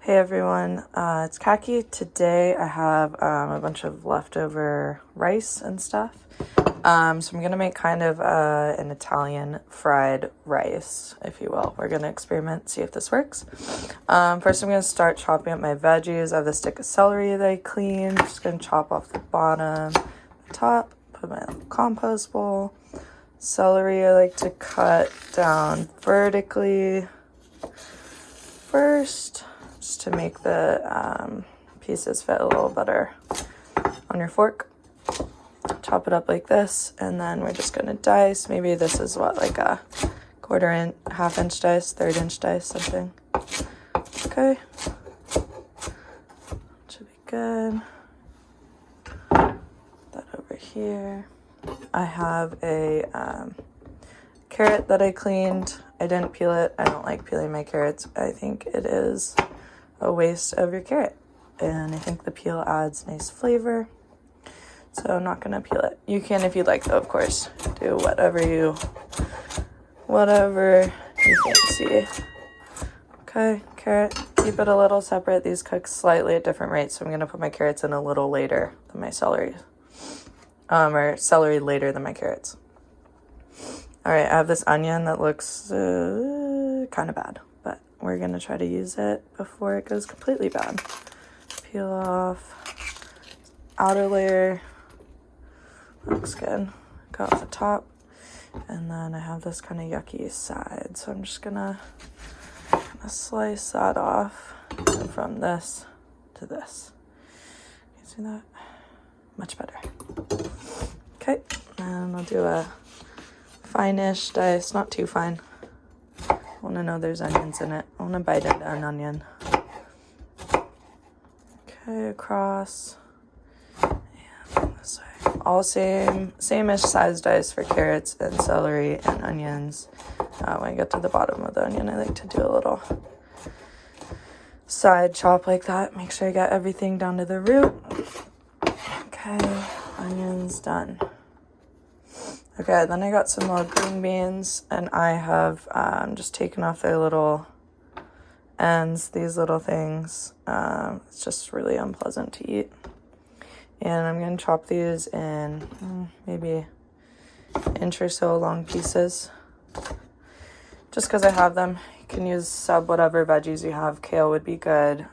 Hey everyone, it's Kaki. Today I have a bunch of leftover rice and stuff. So I'm going to make kind of an Italian fried rice, if you will. We're going to experiment, see if this works. First I'm going to start chopping up my veggies. I have this stick of celery that I cleaned. Just going to chop off the bottom, the top, put my little compost bowl. Celery I like to cut down vertically first, just to make the pieces fit a little better on your fork. Chop it up like this, and then we're just gonna dice. Maybe this is what, like a half-inch dice, third-inch dice, something. Okay, should be good. That over here. I have a carrot that I cleaned. I didn't peel it. I don't like peeling my carrots. I think it is a waste of your carrot, and I think the peel adds nice flavor, so I'm not gonna peel it. You can, if you'd like, though, of course, do whatever you fancy. Okay, carrot, keep it a little separate. These cook slightly at different rates, so I'm gonna put my carrots in a little later than my celery, or celery later than my carrots. All right, I have this onion that looks kind of bad, but we're going to try to use it before it goes completely bad. Peel off outer layer. Looks good. Go off the top. And then I have this kind of yucky side, so I'm just going to slice that off from this to this. Can you see that? Much better. Okay, and I'll do a fine-ish dice, not too fine. I want to know there's onions in it. I want to bite into an onion. Okay, across. And this way. All same-ish size dice for carrots and celery and onions. When I get to the bottom of the onion, I like to do a little side chop like that. Make sure I get everything down to the root. Okay, onions done. Okay, then I got some more green beans, and I have just taken off their little ends, these little things. It's just really unpleasant to eat. And I'm going to chop these in maybe an inch or so long pieces, just because I have them. You can use whatever veggies you have. Kale would be good.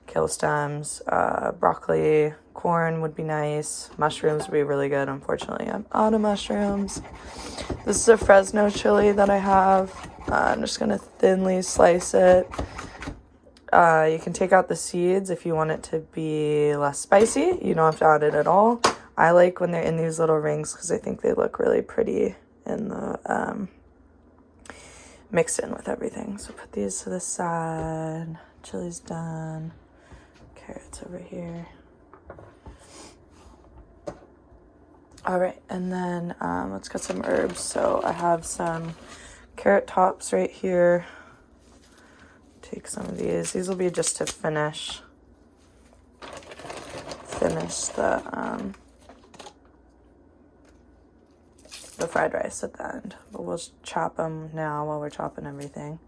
Kale stems, broccoli, corn would be nice. Mushrooms would be really good. Unfortunately, I'm out of mushrooms. This is a Fresno chili that I have. I'm just going to thinly slice it. You can take out the seeds if you want it to be less spicy. You don't have to add it at all. I like when they're in these little rings because I think they look really pretty in the mixed in with everything. So put these to the side. Chili's done. Carrots over here. All right, and then let's get some herbs. So I have some carrot tops right here. Take some of these. These will be just to finish the fried rice at the end. But we'll chop them now while we're chopping everything.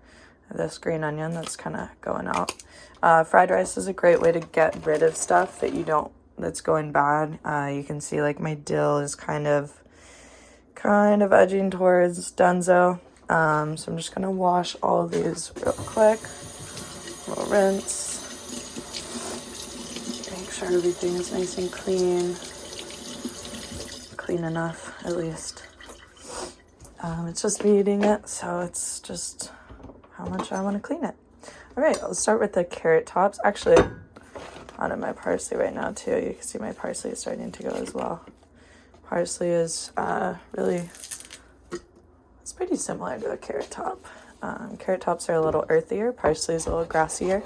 This green onion that's kind of going out. Fried rice is a great way to get rid of stuff that's going bad. You can see like my dill is kind of edging towards donezo. So I'm just gonna wash all of these real quick. A little rinse. Make sure everything is nice and clean. Clean enough, at least. It's just me eating it, so it's just how much I want to clean it. All right, let's start with the carrot tops. Actually, out of my parsley right now too. You can see my parsley is starting to go as well. Parsley is it's pretty similar to a carrot top. Carrot tops are a little earthier. Parsley is a little grassier.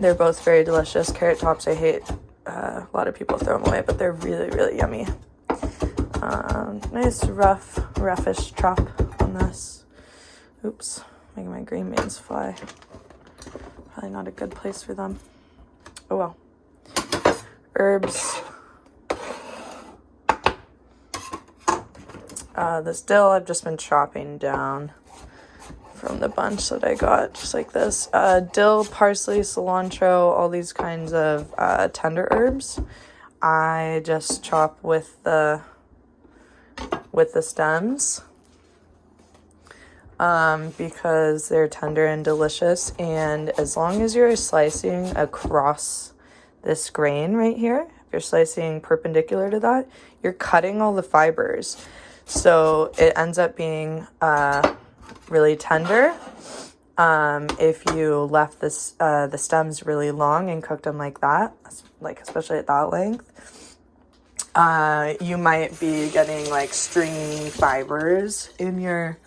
They're both very delicious. Carrot tops I hate. A lot of people throw them away, but they're really, really yummy. Nice roughish chop on this. Oops, making my green beans fly. Probably not a good place for them. Oh well. Herbs. This dill I've just been chopping down from the bunch that I got, just like this. Dill, parsley, cilantro, all these kinds of tender herbs. I just chop with the stems because they're tender and delicious. And as long as you're slicing across this grain right here, if you're slicing perpendicular to that, you're cutting all the fibers. So it ends up being really tender. If you left this the stems really long and cooked them like that, like especially at that length, you might be getting like stringy fibers in your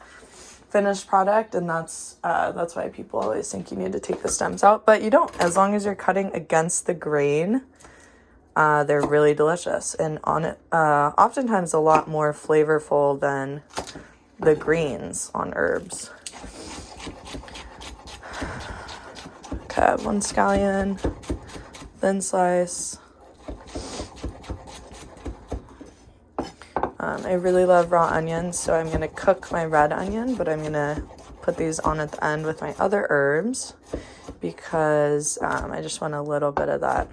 finished product, and that's why people always think you need to take the stems out, but you don't. As long as you're cutting against the grain, they're really delicious, and on it, oftentimes a lot more flavorful than the greens on herbs. Okay, I have 1 scallion, thin slice. I really love raw onions, so I'm going to cook my red onion, but I'm going to put these on at the end with my other herbs because I just want a little bit of that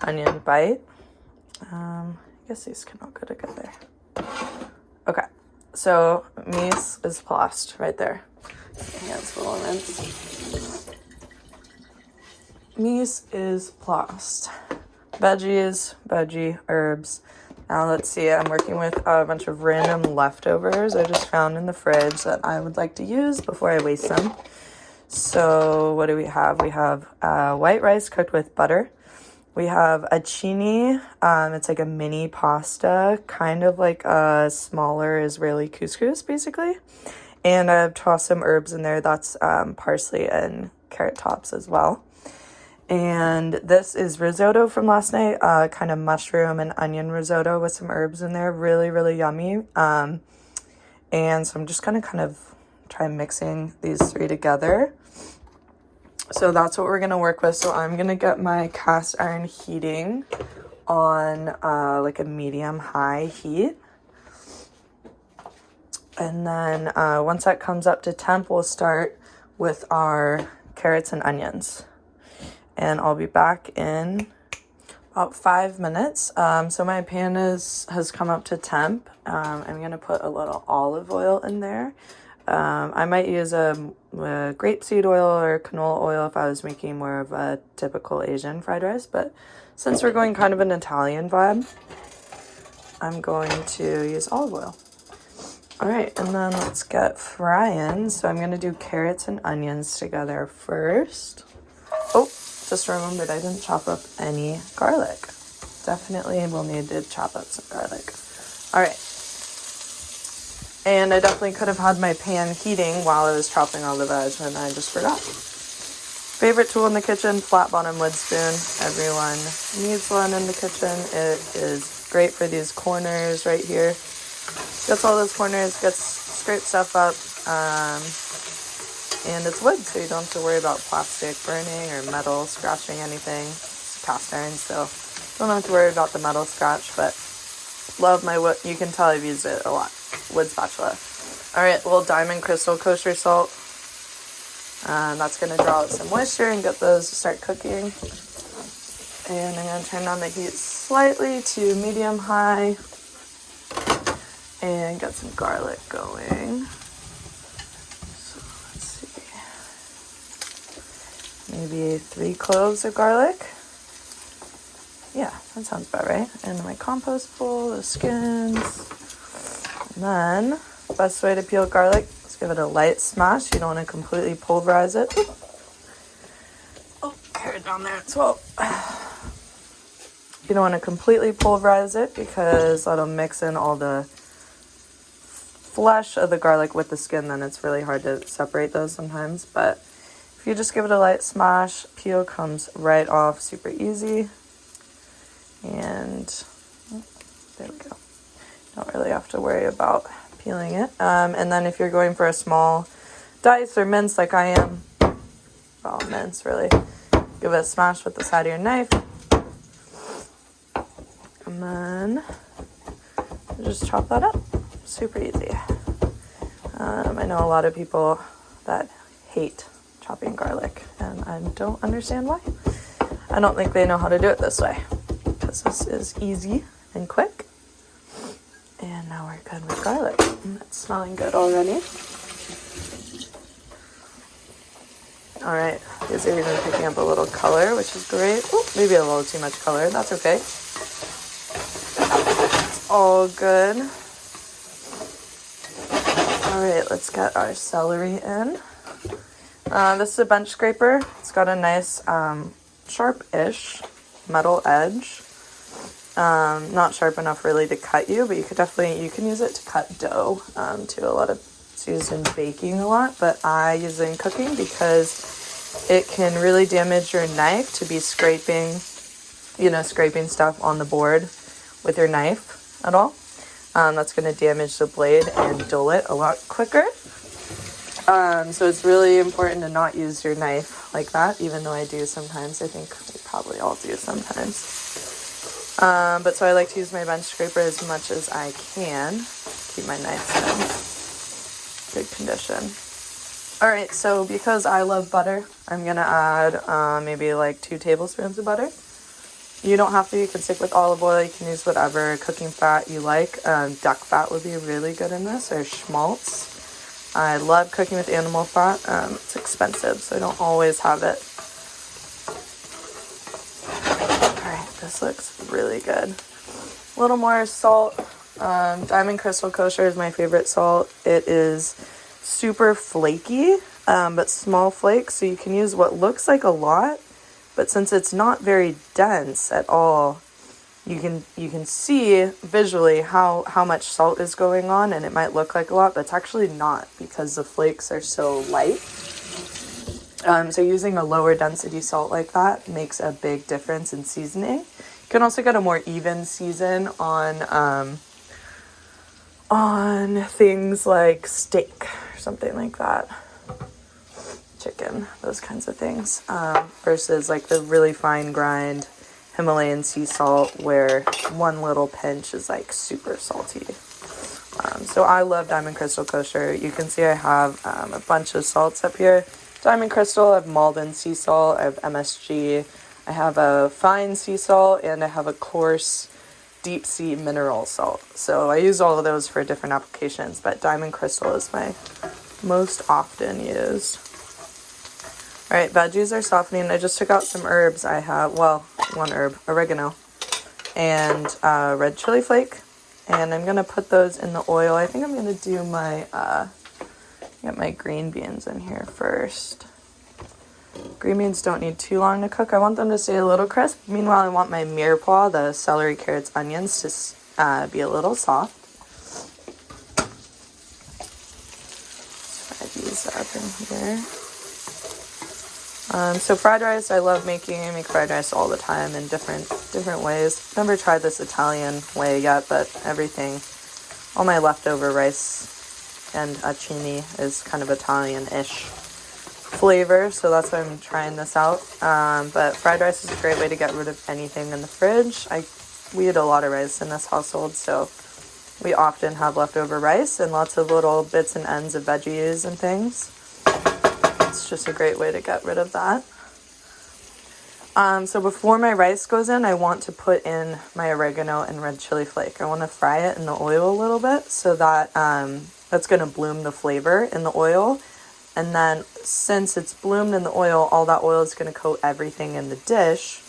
onion bite. I guess these can all go together. Okay, so mise is placed right there. Hands full of mince. Mise is placed. Veggies, veggie, herbs. Now let's see, I'm working with a bunch of random leftovers I just found in the fridge that I would like to use before I waste them. So what do we have? We have white rice cooked with butter. We have acini. It's like a mini pasta, kind of like a smaller Israeli couscous, basically. And I've tossed some herbs in there. That's parsley and carrot tops as well. And this is risotto from last night, kind of mushroom and onion risotto with some herbs in there. Really, really yummy. And so I'm just going to kind of try mixing these 3 together. So that's what we're going to work with. So I'm going to get my cast iron heating on like a medium-high heat. And then once that comes up to temp, we'll start with our carrots and onions. And I'll be back in about 5 minutes. So my pan has come up to temp. I'm going to put a little olive oil in there. I might use a grapeseed oil or canola oil if I was making more of a typical Asian fried rice. But since we're going kind of an Italian vibe, I'm going to use olive oil. All right, and then let's get frying. So I'm going to do carrots and onions together first. Oh, just remembered I didn't chop up any garlic. Definitely will need to chop up some garlic. All right. And I definitely could have had my pan heating while I was chopping all the veg, and I just forgot. Favorite tool in the kitchen, flat bottom wood spoon. Everyone needs one in the kitchen. It is great for these corners right here. Gets all those corners, gets scrape stuff up. And it's wood, so you don't have to worry about plastic burning or metal scratching anything. It's cast iron, so don't have to worry about the metal scratch, but love my wood. You can tell I've used it a lot. Wood spatula. All right, little diamond crystal kosher salt. That's going to draw out some moisture and get those to start cooking. And I'm going to turn down the heat slightly to medium-high and get some garlic going. Maybe 3 cloves of garlic. Yeah, that sounds about right. And my compost bowl, the skins. And then, best way to peel garlic is give it a light smash. You don't want to completely pulverize it. Oh, carrot down there as well. You don't want to completely pulverize it because that'll mix in all the flesh of the garlic with the skin. Then it's really hard to separate those sometimes, but if you just give it a light smash, peel comes right off super easy. And there we go. Don't really have to worry about peeling it. And then if you're going for a small dice or mince like I am, well, mince really, give it a smash with the side of your knife. And then just chop that up. Super easy. I know a lot of people that hate chopping garlic, and I don't understand why. I don't think they know how to do it this way, because this is easy and quick. And now we're good with garlic. It's smelling good already. Alright, these are even picking up a little color, which is great. Ooh, maybe a little too much color, that's okay. It's all good. Alright, let's get our celery in. This is a bench scraper. It's got a nice sharp-ish metal edge. Not sharp enough really to cut you, but you can use it to cut dough too. It's used in baking a lot, but I use it in cooking because it can really damage your knife to be scraping stuff on the board with your knife at all. That's going to damage the blade and dull it a lot quicker. So it's really important to not use your knife like that, even though I do sometimes. I think we probably all do sometimes. But so I like to use my bench scraper as much as I can. Keep my knives in good condition. Alright, so because I love butter, I'm going to add maybe like 2 tablespoons of butter. You don't have to. You can stick with olive oil. You can use whatever cooking fat you like. Duck fat would be really good in this, or schmaltz. I love cooking with animal fat. It's expensive, so I don't always have it. Alright, this looks really good. A little more salt. Diamond Crystal Kosher is my favorite salt. It is super flaky, but small flakes, so you can use what looks like a lot, but since it's not very dense at all, you can see visually how much salt is going on, and it might look like a lot, but it's actually not, because the flakes are so light. So using a lower density salt like that makes a big difference in seasoning. You can also get a more even season on things like steak or something like that, chicken, those kinds of things, versus like the really fine grind Himalayan sea salt where one little pinch is like super salty. So I love Diamond Crystal Kosher. You can see I have a bunch of salts up here. Diamond Crystal, I have Malden sea salt, I have MSG, I have a fine sea salt, and I have a coarse deep sea mineral salt. So I use all of those for different applications, but Diamond Crystal is my most often used. Alright, veggies are softening. I just took out some herbs. I have, well, one herb, oregano, and red chili flake. And I'm going to put those in the oil. I think I'm going to do my, get my green beans in here first. Green beans don't need too long to cook. I want them to stay a little crisp. Meanwhile, I want my mirepoix, the celery, carrots, onions, to be a little soft. Fry these up in here. So fried rice, I love making. I make fried rice all the time in different ways. Never tried this Italian way yet, but all my leftover rice and acini is kind of Italian-ish flavor, so that's why I'm trying this out. But fried rice is a great way to get rid of anything in the fridge. We eat a lot of rice in this household, so we often have leftover rice and lots of little bits and ends of veggies and things. It's just a great way to get rid of that. So before my rice goes in, I want to put in my oregano and red chili flake. I want to fry it in the oil a little bit so that that's going to bloom the flavor in the oil. And then since it's bloomed in the oil, all that oil is going to coat everything in the dish.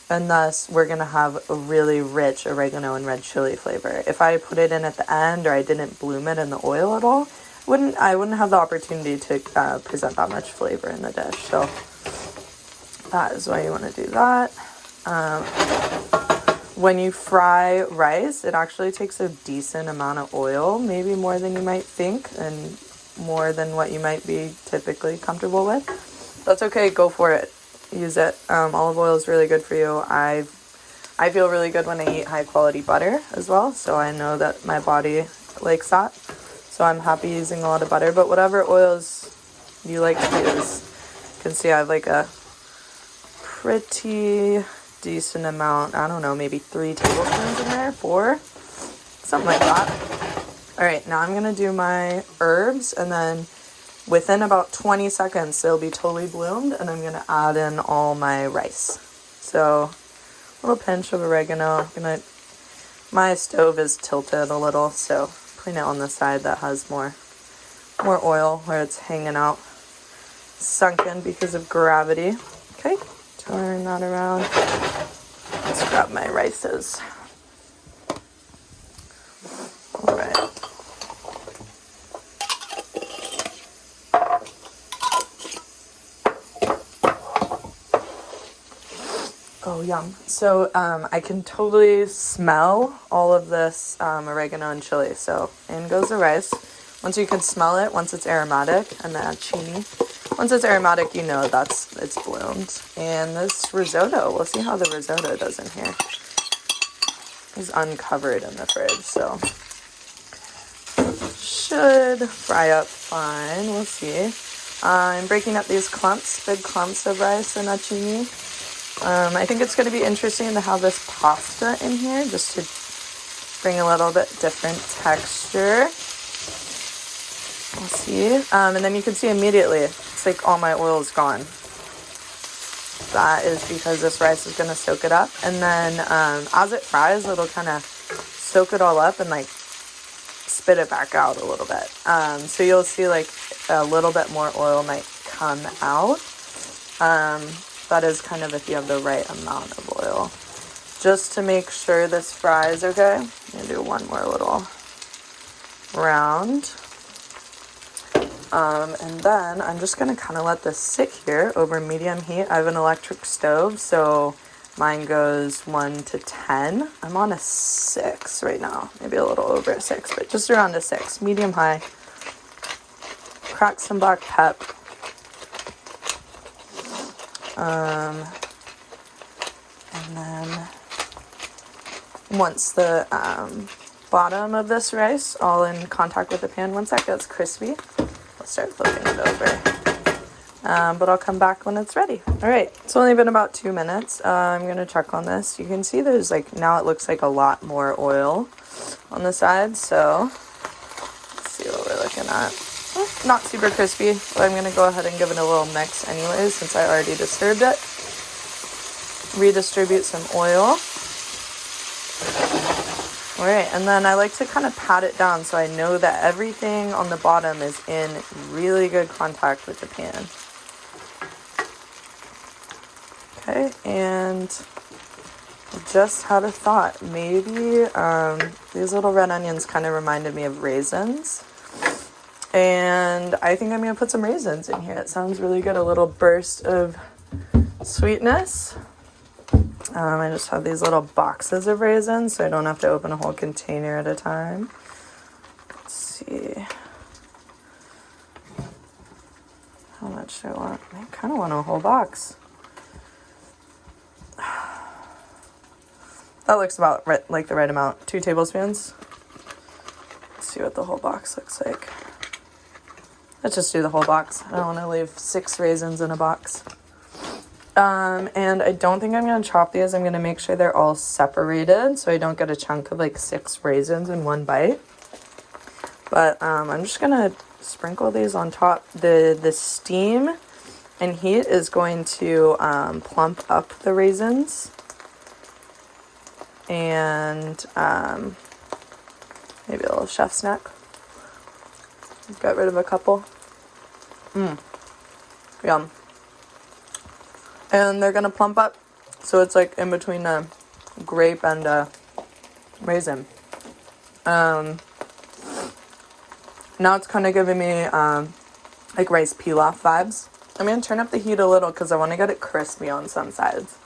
And thus, we're going to have a really rich oregano and red chili flavor. If I put it in at the end or I didn't bloom it in the oil at all, I wouldn't have the opportunity to present that much flavor in the dish. So that is why you want to do that. When you fry rice, it actually takes a decent amount of oil, maybe more than you might think, and more than what you might be typically comfortable with. That's okay, go for it. Use it. Olive oil is really good for you. I feel really good when I eat high quality butter as well, so I know that my body likes that. So I'm happy using a lot of butter, but whatever oils you like to use. You can see I have like a pretty decent amount, I don't know, maybe 3 tablespoons in there, 4, something like that. All right, now I'm gonna do my herbs, and then within about 20 seconds, they'll be totally bloomed, and I'm gonna add in all my rice. So, a little pinch of oregano. My stove is tilted a little, so putting it on the side that has more oil where it's hanging out, sunken because of gravity. Okay, turn that around. Let's grab my rices. All right. Oh, yum. So I can totally smell all of this oregano and chili. So in goes the rice. Once you can smell it, once it's aromatic, and then add chini. Once it's aromatic, you know it's bloomed. And this risotto, we'll see how the risotto does in here. It's uncovered in the fridge, so should fry up fine. We'll see. I'm breaking up these clumps, big clumps of rice and chini. I think it's going to be interesting to have this pasta in here just to bring a little bit different texture. We'll see. And then you can see immediately, it's like all my oil is gone. That is because this rice is going to soak it up. And then as it fries, it'll kind of soak it all up and like spit it back out a little bit. So you'll see like a little bit more oil might come out. That is kind of if you have the right amount of oil. Just to make sure this fries okay, I'm going to do one more little round. And then I'm just going to kind of let this sit here over medium heat. I have an electric stove, so mine goes 1 to 10. I'm on a 6 right now, maybe a little over a 6, but just around a 6, medium high. Crack some black pep. And then once the bottom of this rice all in contact with the pan, once that gets crispy, I'll start flipping it over. But I'll come back when it's ready. All right, it's only been about 2 minutes. I'm going to check on this. You can see there's like, now it looks like a lot more oil on the side. So let's see what we're looking at. Not super crispy, but I'm going to go ahead and give it a little mix anyways since I already disturbed it. Redistribute some oil. Alright, and then I like to kind of pat it down so I know that everything on the bottom is in really good contact with the pan. Okay, and I just had a thought. Maybe these little red onions kind of reminded me of raisins. And I think I'm going to put some raisins in here. It sounds really good. A little burst of sweetness. I just have these little boxes of raisins, so I don't have to open a whole container at a time. Let's see. How much do I want? I kind of want a whole box. That looks about right, like the right amount. 2 tablespoons. Let's see what the whole box looks like. Let's just do the whole box. I don't want to leave 6 raisins in a box. And I don't think I'm going to chop these. I'm going to make sure they're all separated so I don't get a chunk of like 6 raisins in one bite. But I'm just going to sprinkle these on top. The steam and heat is going to plump up the raisins. And maybe a little chef snack. Got rid of a couple. Yum. And they're gonna plump up, so it's like in between a grape and a raisin. Now it's kind of giving me like rice pilaf vibes. I'm gonna turn up the heat a little because I want to get it crispy on some sides.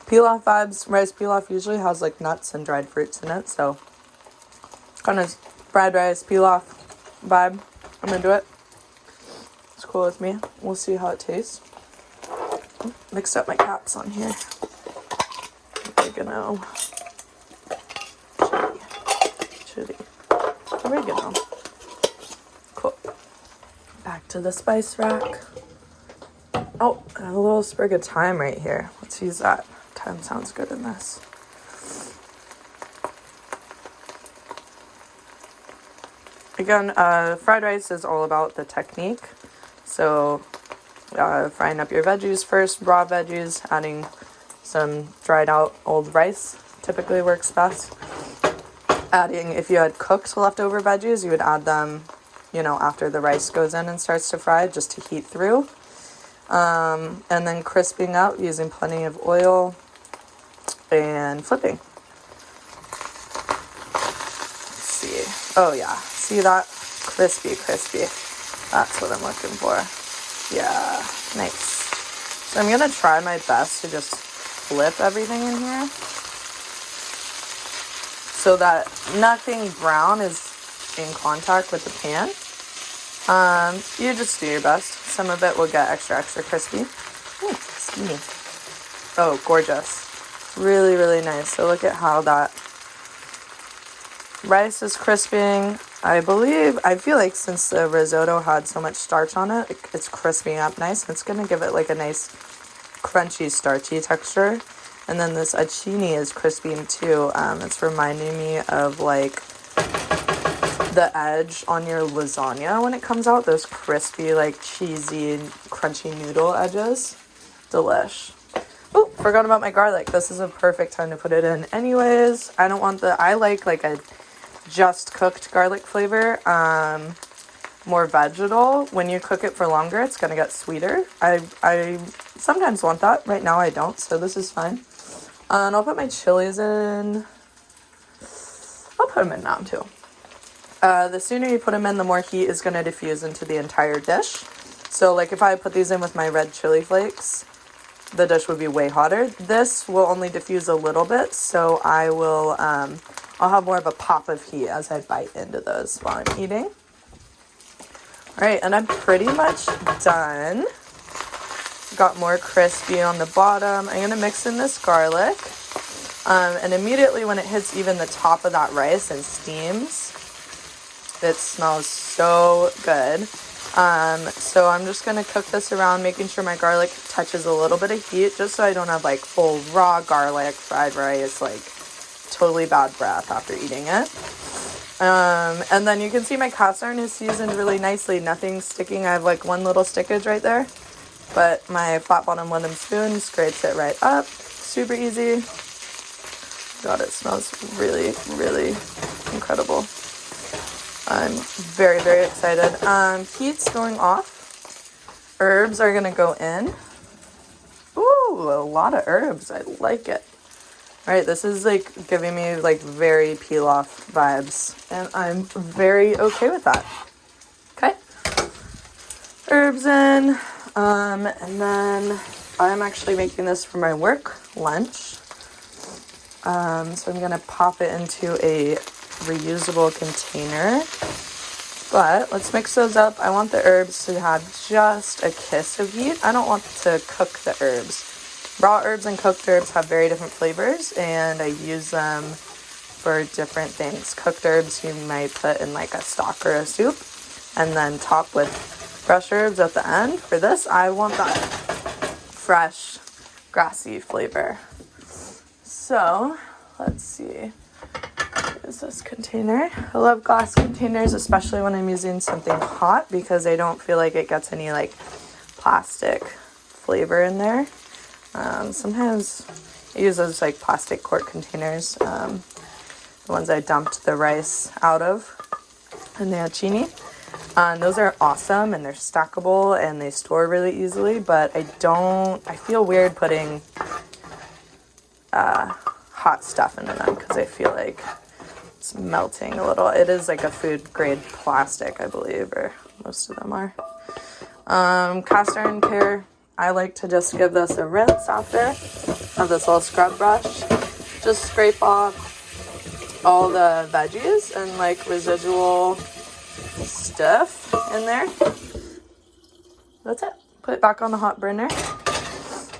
Pilaf vibes. Rice pilaf usually has like nuts and dried fruits in it, so kind of fried rice pilaf vibe. I'm into it. It's cool with me. We'll see how it tastes. Mixed up my caps on here. Oregano. Chili. Oregano. Cool. Back to the spice rack. Oh, I have a little sprig of thyme right here. Let's use that. Thyme sounds good in this. Again, fried rice is all about the technique. So frying up your veggies first, raw veggies, adding some dried out old rice typically works best. Adding, if you had cooked leftover veggies, you would add them, you know, after the rice goes in and starts to fry, just to heat through. And then crisping up using plenty of oil and flipping. Let's see. Oh yeah, see that? Crispy. That's what I'm looking for. Yeah, nice. So I'm gonna try my best to just flip everything in here so that nothing brown is in contact with the pan. You just do your best. Some of it will get extra crispy. Ooh, steamy. Oh, gorgeous. Really nice. So look at how that rice is crisping. I feel like since the risotto had so much starch on it, it's crisping up nice. It's going to give it like a nice crunchy, starchy texture. And then this acini is crisping too. It's reminding me of like the edge on your lasagna when it comes out. Those crispy, like cheesy, crunchy noodle edges. Delish. Oh, forgot about my garlic. This is a perfect time to put it in anyways. I like a just cooked garlic flavor. More vegetal. When you cook it for longer, it's gonna get sweeter. I sometimes want that. Right now I don't, so this is fine. And I'll put my chilies in. I'll put them in now too. The sooner you put them in, the more heat is gonna diffuse into the entire dish. So like if I put these in with my red chili flakes, the dish would be way hotter. This will only diffuse a little bit, so I will I'll have more of a pop of heat as I bite into those while I'm eating. Alright, and I'm pretty much done. Got more crispy on the bottom. I'm gonna mix in this garlic. And immediately when it hits even the top of that rice and steams, it smells so good. So I'm just gonna cook this around, making sure my garlic touches a little bit of heat, just so I don't have like full raw garlic fried rice, like totally bad breath after eating it. And then you can see my cast iron is seasoned really nicely. Nothing's sticking. I have like one little stickage right there, but my flat bottom wooden spoon scrapes it right up. Super easy. God, it smells really incredible. I'm very excited. Heat's going off. Herbs are gonna go in. Ooh, a lot of herbs. I like it. Alright, this is like giving me like very pilaf vibes, and I'm very okay with that. Okay. Herbs in. And then I'm actually making this for my work lunch. So I'm gonna pop it into a reusable container. But let's mix those up. I want the herbs to have just a kiss of heat. I don't want to cook the herbs. Raw herbs and cooked herbs have very different flavors, and I use them for different things. Cooked herbs you might put in like a stock or a soup, and then top with fresh herbs at the end. For this, I want that fresh, grassy flavor. So, let's see. Is this container? I love glass containers, especially when I'm using something hot, because I don't feel like it gets any like plastic flavor in there. Sometimes I use those like plastic quart containers, the ones I dumped the rice out of in the acini. And those are awesome, and they're stackable, and they store really easily, but I feel weird putting hot stuff into them, because I feel like it's melting a little. It is like a food grade plastic, I believe, or most of them are. Cast iron care. I like to just give this a rinse after. Have this little scrub brush. Just scrape off all the veggies and like residual stuff in there. That's it. Put it back on the hot burner.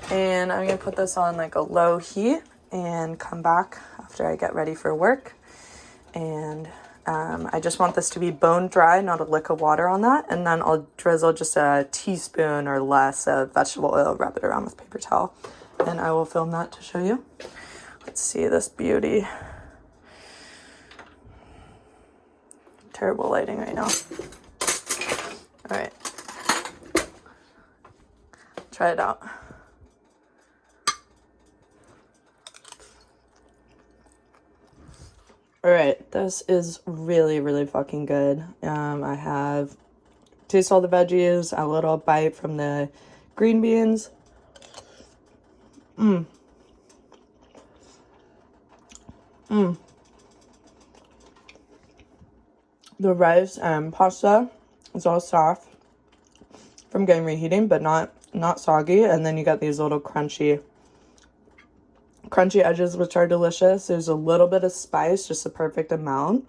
And I'm going to put this on like a low heat and come back after I get ready for work. And I just want this to be bone dry, not a lick of water on that. And then I'll drizzle just a teaspoon or less of vegetable oil, wrap it around with paper towel, and I will film that to show you. Let's see this beauty. terrible lighting right now. All right. Try it out. All right, this is really, really fucking good. I have taste all the veggies, a little bite from the green beans. The rice and pasta is all soft from getting reheating, but not soggy. And then you got these little crunchy edges, which are delicious. There's a little bit of spice, just the perfect amount.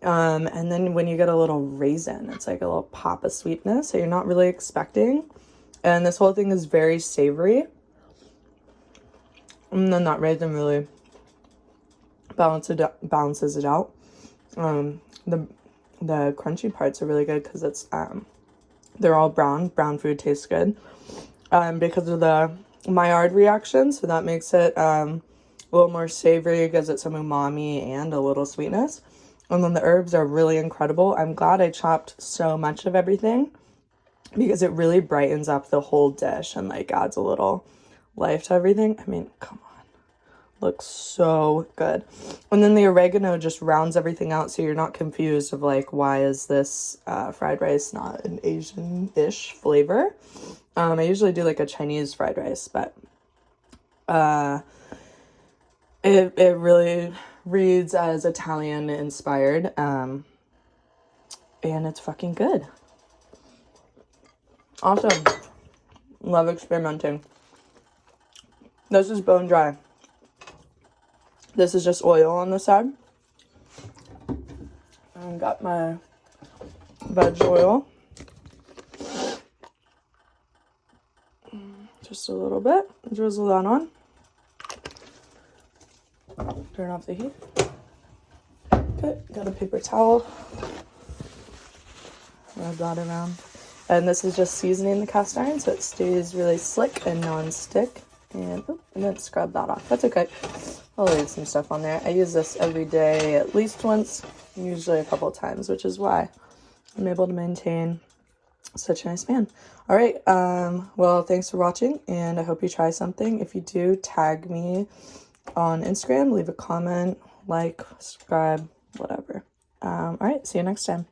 And then when you get a little raisin, it's like a little pop of sweetness that you're not really expecting. And this whole thing is very savory. And then that raisin really balances it out. The crunchy parts are really good because it's they're all brown. Brown food tastes good. Because of the Maillard reaction, so that makes it a little more savory, gives it some umami and a little sweetness. And then the herbs are really incredible. I'm glad I chopped so much of everything because it really brightens up the whole dish and like adds a little life to everything. I mean, come on. Looks so good. And then the oregano just rounds everything out so you're not confused of like, why is this fried rice not an Asian-ish flavor? I usually do like a Chinese fried rice, but it really reads as Italian inspired, and it's fucking good. Awesome. Love experimenting. This is bone dry. This is just oil on the side. I got my veg oil. Just a little bit. Drizzle that on. Turn off the heat. Okay, got a paper towel. Rub that around. And this is just seasoning the cast iron so it stays really slick and non-stick. And then scrub that off. That's okay. I'll leave some stuff on there. I use this every day at least once, usually a couple times, which is why I'm able to maintain such a nice pan. All right. Well, thanks for watching, and I hope you try something. If you do, tag me on Instagram, leave a comment, like, subscribe, whatever. All right. See you next time.